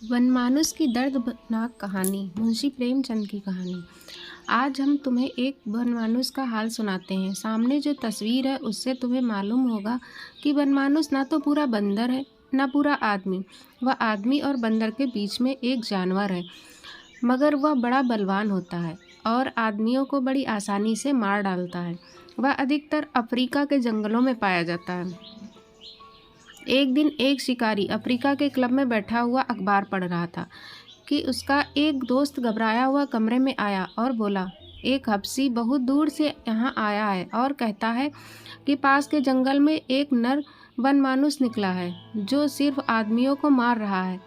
वनमानुष की दर्दनाक कहानी। मुंशी प्रेमचंद की कहानी। आज हम तुम्हें एक वनमानुष का हाल सुनाते हैं। सामने जो तस्वीर है उससे तुम्हें मालूम होगा कि वनमानुष ना तो पूरा बंदर है ना पूरा आदमी। वह आदमी और बंदर के बीच में एक जानवर है, मगर वह बड़ा बलवान होता है और आदमियों को बड़ी आसानी से मार डालता है। वह अधिकतर अफ्रीका के जंगलों में पाया जाता है। एक दिन एक शिकारी अफ्रीका के क्लब में बैठा हुआ अखबार पढ़ रहा था कि उसका एक दोस्त घबराया हुआ कमरे में आया और बोला, एक हबशी बहुत दूर से यहाँ आया है और कहता है कि पास के जंगल में एक नर वनमानुष निकला है जो सिर्फ आदमियों को मार रहा है।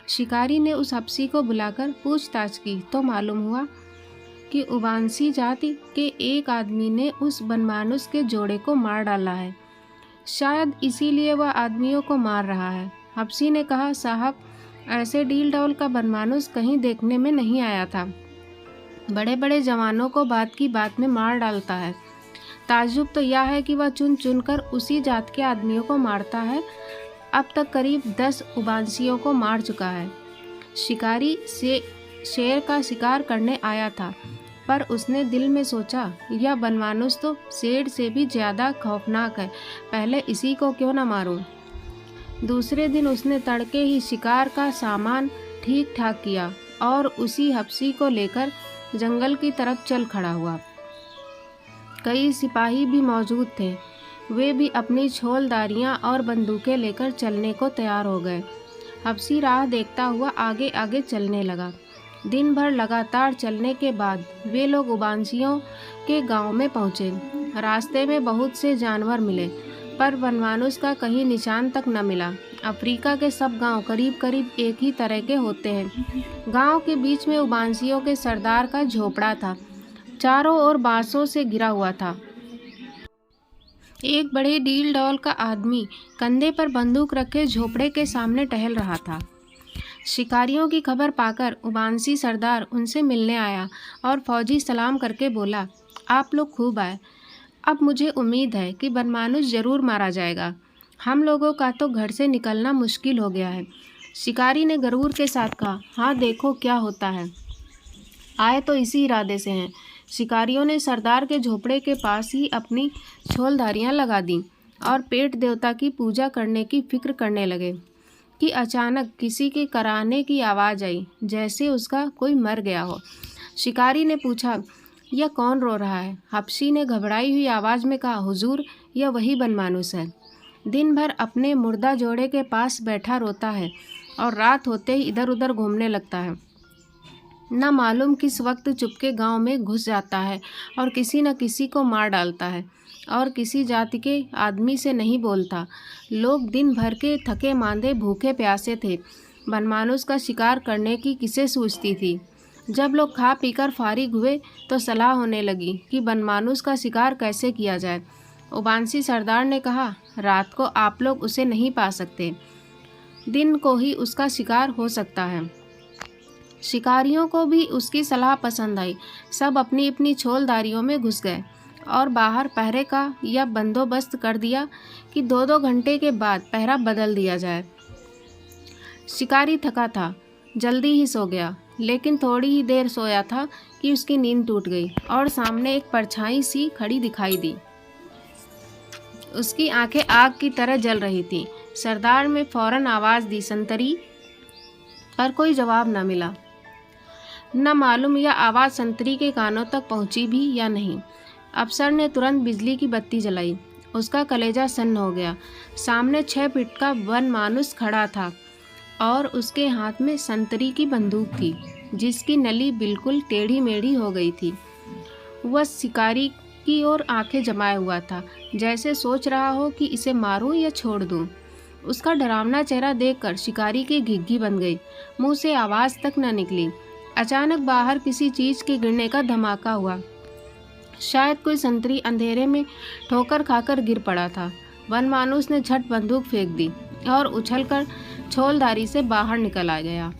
शिकारी ने उस हबशी को बुलाकर पूछताछ की तो मालूम हुआ कि उबांसी जाति के एक आदमी ने उस वनमानुष के जोड़े को मार डाला है। शायद इसीलिए वह आदमियों को मार रहा है। हबशी ने कहा, साहब, ऐसे डील डौल का वनमानुष कहीं देखने में नहीं आया था। बड़े बड़े जवानों को बात की बात में मार डालता है। ताज्जुब तो यह है कि वह चुन चुन कर उसी जात के आदमियों को मारता है। अब तक करीब 10 उबांसियों को मार चुका है। शिकारी से शेर का शिकार करने आया था, पर उसने दिल में सोचा, यह वनमानुष तो शेर से भी ज़्यादा खौफनाक है, पहले इसी को क्यों न मारूं। दूसरे दिन उसने तड़के ही शिकार का सामान ठीक ठाक किया और उसी हबशी को लेकर जंगल की तरफ चल खड़ा हुआ। कई सिपाही भी मौजूद थे। वे भी अपनी छोलदारियां और बंदूकें लेकर चलने को तैयार हो गए। हबशी राह देखता हुआ आगे आगे चलने लगा। दिन भर लगातार चलने के बाद वे लोग उबांसियों के गांव में पहुंचे। रास्ते में बहुत से जानवर मिले, पर वनमानुष का कहीं निशान तक न मिला। अफ्रीका के सब गांव करीब करीब एक ही तरह के होते हैं। गांव के बीच में उबांसियों के सरदार का झोपड़ा था, चारों ओर बांसों से घिरा हुआ था। एक बड़े डील डौल का आदमी कंधे पर बंदूक रखे झोपड़े के सामने टहल रहा था। शिकारियों की खबर पाकर उबांसी सरदार उनसे मिलने आया और फौजी सलाम करके बोला, आप लोग खूब आए। अब मुझे उम्मीद है कि वनमानुष जरूर मारा जाएगा। हम लोगों का तो घर से निकलना मुश्किल हो गया है। शिकारी ने गरूर के साथ कहा, हाँ देखो क्या होता है। आए तो इसी इरादे से हैं। शिकारियों ने सरदार के झोपड़े के पास ही अपनी छोलधारियाँ लगा दी और पेट देवता की पूजा करने की फिक्र करने लगे कि अचानक किसी के कराहने की आवाज़ आई, जैसे उसका कोई मर गया हो। शिकारी ने पूछा, यह कौन रो रहा है? हबशी ने घबराई हुई आवाज़ में कहा, हुजूर, यह वही वनमानुष है। दिन भर अपने मुर्दा जोड़े के पास बैठा रोता है और रात होते ही इधर उधर घूमने लगता है। न मालूम किस वक्त चुपके गांव में घुस जाता है और किसी न किसी को मार डालता है और किसी जाति के आदमी से नहीं बोलता। लोग दिन भर के थके मांदे भूखे प्यासे थे। वनमानुष का शिकार करने की किसे सूझती थी। जब लोग खा पीकर फारिग हुए तो सलाह होने लगी कि वनमानुष का शिकार कैसे किया जाए। उबांसी सरदार ने कहा, रात को आप लोग उसे नहीं पा सकते, दिन को ही उसका शिकार हो सकता है। शिकारियों को भी उसकी सलाह पसंद आई। सब अपनी अपनी छोलदारियों में घुस गए और बाहर पहरे का यह बंदोबस्त कर दिया कि 2-2 घंटे के बाद पहरा बदल दिया जाए। शिकारी थका था, जल्दी ही सो गया, लेकिन थोड़ी ही देर सोया था कि उसकी नींद टूट गई और सामने एक परछाई सी खड़ी दिखाई दी। उसकी आंखें आग की तरह जल रही थीं। सरदार ने फौरन आवाज़ दी, संतरी, पर कोई जवाब न मिला। न मालूम यह आवाज़ संतरी के कानों तक पहुंची भी या नहीं। अफसर ने तुरंत बिजली की बत्ती जलाई। उसका कलेजा सन्न हो गया। सामने 6 फीट का वनमानुष खड़ा था और उसके हाथ में संतरी की बंदूक थी, जिसकी नली बिल्कुल टेढ़ी मेढ़ी हो गई थी। वह शिकारी की ओर आंखें जमाए हुआ था, जैसे सोच रहा हो कि इसे मारूं या छोड़ दूं। उसका डरावना चेहरा देखकर शिकारी की घिघी बन गई। मुंह से आवाज़ तक न निकली। अचानक बाहर किसी चीज़ के गिरने का धमाका हुआ। शायद कोई संतरी अंधेरे में ठोकर खाकर गिर पड़ा था। वनमानुष ने झट बंदूक फेंक दी और उछलकर छोलदारी से बाहर निकल आ गया।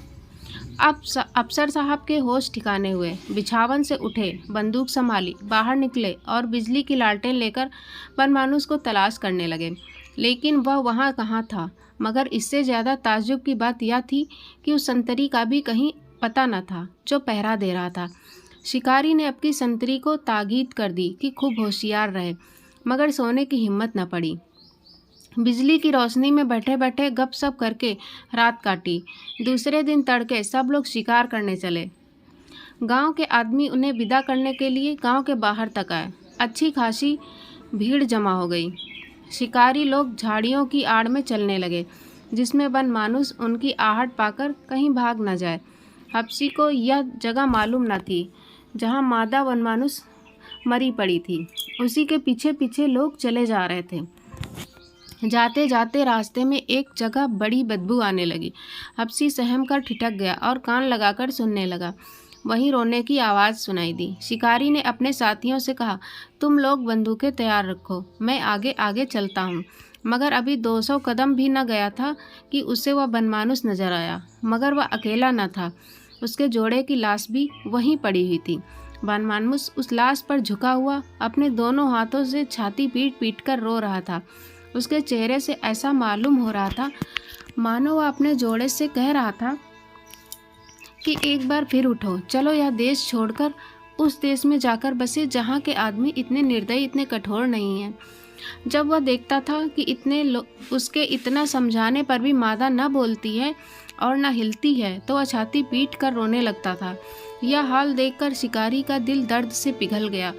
अब अफसर साहब के होश ठिकाने हुए, बिछावन से उठे, बंदूक संभाली, बाहर निकले और बिजली की लालटेन लेकर वनमानुष को तलाश करने लगे। लेकिन वह वहाँ कहाँ था। मगर इससे ज़्यादा ताज्जुब की बात यह थी कि उस संतरी का भी कहीं पता न था जो पहरा दे रहा था। शिकारी ने अपनी संतरी को ताकीद कर दी कि खूब होशियार रहे, मगर सोने की हिम्मत न पड़ी। बिजली की रोशनी में बैठे बैठे गपशप करके रात काटी। दूसरे दिन तड़के सब लोग शिकार करने चले। गांव के आदमी उन्हें विदा करने के लिए गांव के बाहर तक आए। अच्छी खासी भीड़ जमा हो गई। शिकारी लोग झाड़ियों की आड़ में चलने लगे, जिसमें वन मानुस उनकी आहट पाकर कहीं भाग न जाए। हप्सी को यह जगह मालूम न थी जहां मादा वन मानुस मरी पड़ी थी। उसी के पीछे पीछे लोग चले जा रहे थे। जाते जाते रास्ते में एक जगह बड़ी बदबू आने लगी। हप्सी सहम कर ठिठक गया और कान लगाकर सुनने लगा। वहीं रोने की आवाज़ सुनाई दी। शिकारी ने अपने साथियों से कहा, तुम लोग बंदूकें तैयार रखो, मैं आगे आगे चलता हूँ। मगर अभी 200 कदम भी न गया था कि उसे वह बनमानुस नजर आया। मगर वह अकेला न था, उसके जोड़े की लाश भी वहीं पड़ी हुई थी। बनमानुस उस लाश पर झुका हुआ अपने दोनों हाथों से छाती पीट पीट कर रो रहा था। उसके चेहरे से ऐसा मालूम हो रहा था मानो वह अपने जोड़े से कह रहा था कि एक बार फिर उठो, चलो यह देश छोड़कर उस देश में जाकर बसे जहाँ के आदमी इतने निर्दयी, इतने कठोर नहीं हैं। जब वह देखता था कि उसके इतना समझाने पर भी मादा न बोलती है और न हिलती है, तो वह छाती पीट कर रोने लगता था। यह हाल देखकर शिकारी का दिल दर्द से पिघल गया।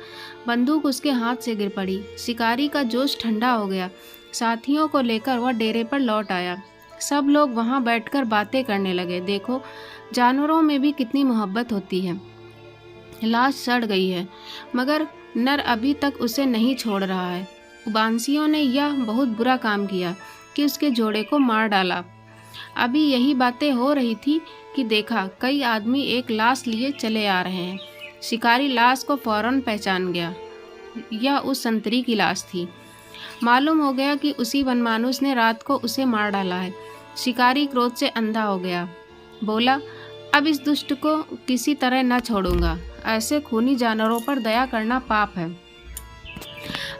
बंदूक उसके हाथ से गिर पड़ी। शिकारी का जोश ठंडा हो गया। साथियों को लेकर वह डेरे पर लौट आया। सब लोग वहाँ बैठकर बातें करने लगे। देखो, जानवरों में भी कितनी मोहब्बत होती है। लाश सड़ गई है, मगर नर अभी तक उसे नहीं छोड़ रहा है। उबांसियों ने यह बहुत बुरा काम किया कि उसके जोड़े को मार डाला। अभी यही बातें हो रही थी कि देखा, कई आदमी एक लाश लिए चले आ रहे हैं। शिकारी लाश को फौरन पहचान गया। यह उस संतरी की लाश थी। मालूम हो गया कि उसी वनमानुस ने रात को उसे मार डाला है। शिकारी क्रोध से अंधा हो गया। बोला, अब इस दुष्ट को किसी तरह न छोड़ूंगा। ऐसे खूनी जानवरों पर दया करना पाप है।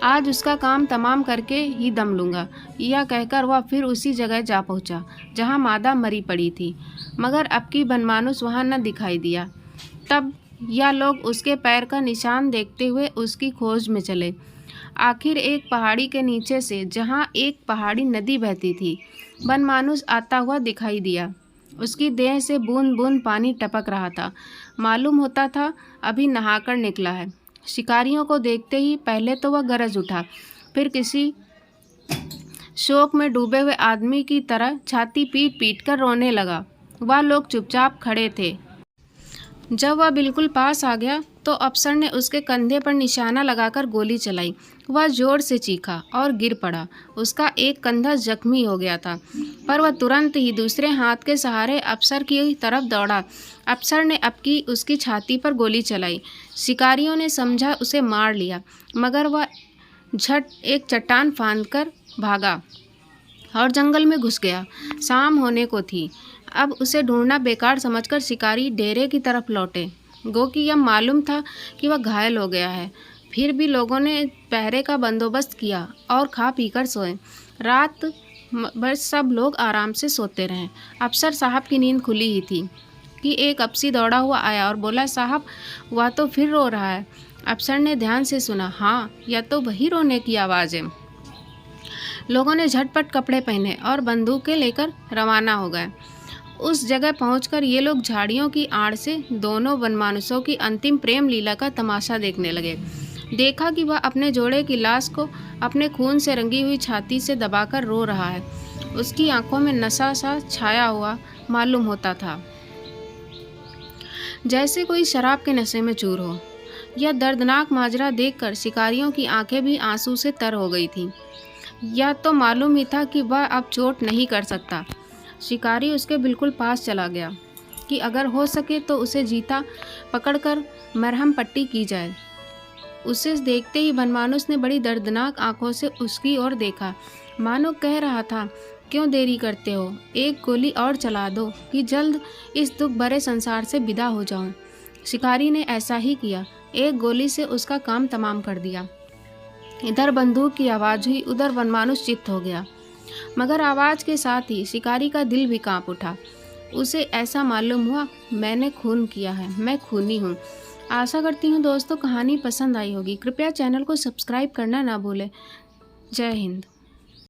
आज उसका काम तमाम करके ही दम लूंगा। यह कहकर वह फिर उसी जगह जा पहुंचा जहां मादा मरी पड़ी थी। मगर अब की बनमानुस वहां न दिखाई दिया। तब यह लोग उसके पैर का निशान देखते हुए उसकी खोज में चले। आखिर एक पहाड़ी के नीचे से, जहां एक पहाड़ी नदी बहती थी, बनमानुस आता हुआ दिखाई दिया। उसकी देह से बूंद बूंद पानी टपक रहा था। मालूम होता था अभी नहाकर निकला है। शिकारियों को देखते ही पहले तो वह गरज उठा, फिर किसी शोक में डूबे हुए आदमी की तरह छाती पीट पीट कर रोने लगा। वह लोग चुपचाप खड़े थे। जब वह बिल्कुल पास आ गया तो अफसर ने उसके कंधे पर निशाना लगाकर गोली चलाई। वह जोर से चीखा और गिर पड़ा। उसका एक कंधा जख्मी हो गया था, पर वह तुरंत ही दूसरे हाथ के सहारे अफसर की तरफ दौड़ा। अफसर ने उसकी छाती पर गोली चलाई। शिकारियों ने समझा उसे मार लिया, मगर वह झट एक चट्टान फांदकर भागा और जंगल में घुस गया। शाम होने को थी। अब उसे ढूंढना बेकार समझकर शिकारी डेरे की तरफ लौटे। गो कि यह मालूम था कि वह घायल हो गया है। फिर भी लोगों ने पहरे का बंदोबस्त किया और खा पीकर सोए। रात भर सब लोग आराम से सोते रहे। अफसर साहब की नींद खुली ही थी कि एक हप्सी दौड़ा हुआ आया और बोला, साहब, वह तो फिर रो रहा है। अफसर ने ध्यान से सुना। हाँ, यह तो वही रोने की आवाज़ है। लोगों ने झटपट कपड़े पहने और बंदूकें लेकर रवाना हो गए। उस जगह पहुंचकर ये लोग झाड़ियों की आड़ से दोनों वनमानुसों की अंतिम प्रेम लीला का तमाशा देखने लगे। देखा कि वह अपने जोड़े की लाश को अपने खून से रंगी हुई छाती से दबाकर रो रहा है। उसकी आंखों में नशा सा छाया हुआ मालूम होता था, जैसे कोई शराब के नशे में चूर हो। यह दर्दनाक माजरा देखकर शिकारियों की आंखें भी आंसू से तर हो गई थीं। यह तो मालूम ही था कि वह अब चोट नहीं कर सकता। शिकारी उसके बिल्कुल पास चला गया कि अगर हो सके तो उसे जीता पकड़कर मरहम पट्टी की जाए। उसे देखते ही वनमानुस ने बड़ी दर्दनाक आंखों से उसकी ओर देखा, मानो कह रहा था, क्यों देरी करते हो, एक गोली और चला दो कि जल्द इस दुख भरे संसार से विदा हो जाऊं। शिकारी ने ऐसा ही किया। एक गोली से उसका काम तमाम कर दिया। इधर बंदूक की आवाज़ हुई, उधर वनमानुष चित्त हो गया, मगर आवाज़ के साथ ही शिकारी का दिल भी कांप उठा। उसे ऐसा मालूम हुआ, मैंने खून किया है, मैं खूनी हूँ। आशा करती हूँ दोस्तों कहानी पसंद आई होगी। कृपया चैनल को सब्सक्राइब करना ना भूलें। जय हिंद।